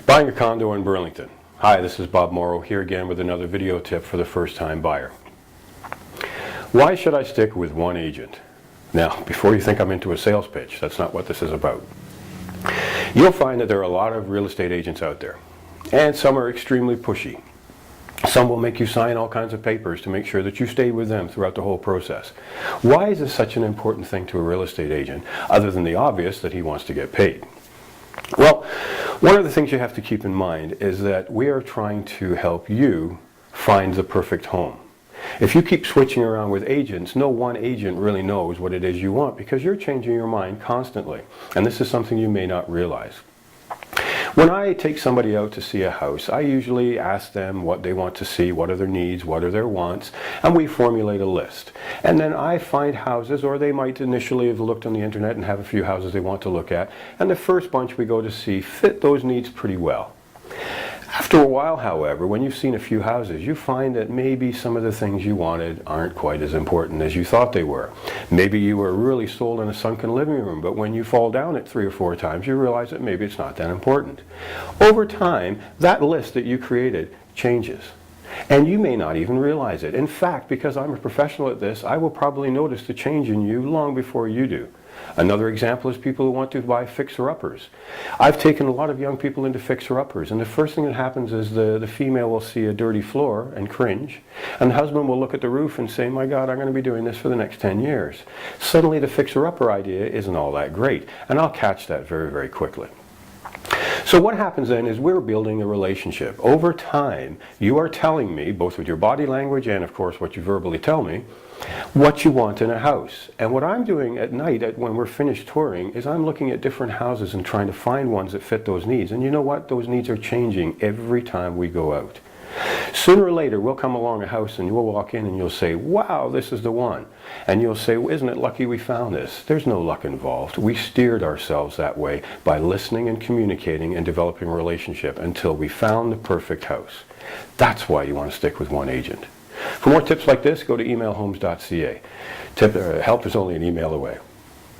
Buying a condo in Burlington. Hi, this is Bob Morrow here again with another video tip for the first-time buyer. Why should I stick with one agent? Now, before you think I'm into a sales pitch, that's not what this is about. You'll find that there are a lot of real estate agents out there, and some are extremely pushy. Some will make you sign all kinds of papers to make sure that you stay with them throughout the whole process. Why is this such an important thing to a real estate agent, other than the obvious that he wants to get paid? Well, one of the things you have to keep in mind is that we are trying to help you find the perfect home. If you keep switching around with agents, no one agent really knows what it is you want because you're changing your mind constantly. And this is something you may not realize. When I take somebody out to see a house, I usually ask them what they want to see, what are their needs, what are their wants, and we formulate a list. And then I find houses, or they might initially have looked on the internet and have a few houses they want to look at, and the first bunch we go to see fit those needs pretty well. After a while, however, when you've seen a few houses, you find that maybe some of the things you wanted aren't quite as important as you thought they were. Maybe you were really sold on a sunken living room, but when you fall down it 3 or 4 times, you realize that maybe it's not that important. Over time, that list that you created changes. And you may not even realize it. In fact, because I'm a professional at this, I will probably notice the change in you long before you do. Another example is people who want to buy fixer-uppers. I've taken a lot of young people into fixer-uppers, and the first thing that happens is the female will see a dirty floor and cringe, and the husband will look at the roof and say, my God, I'm going to be doing this for the next 10 years. Suddenly the fixer-upper idea isn't all that great, and I'll catch that very, very quickly. So what happens then is we're building a relationship. Over time, you are telling me, both with your body language and of course what you verbally tell me, what you want in a house. And what I'm doing at night when we're finished touring is I'm looking at different houses and trying to find ones that fit those needs. And you know what? Those needs are changing every time we go out. Sooner or later we'll come along a house and you'll walk in and you'll say, wow, this is the one. And you'll say, well, isn't it lucky we found this? There's no luck involved. We steered ourselves that way by listening and communicating and developing a relationship until we found the perfect house. That's why you want to stick with one agent. For more tips like this, go to emailhomes.ca. Help is only an email away.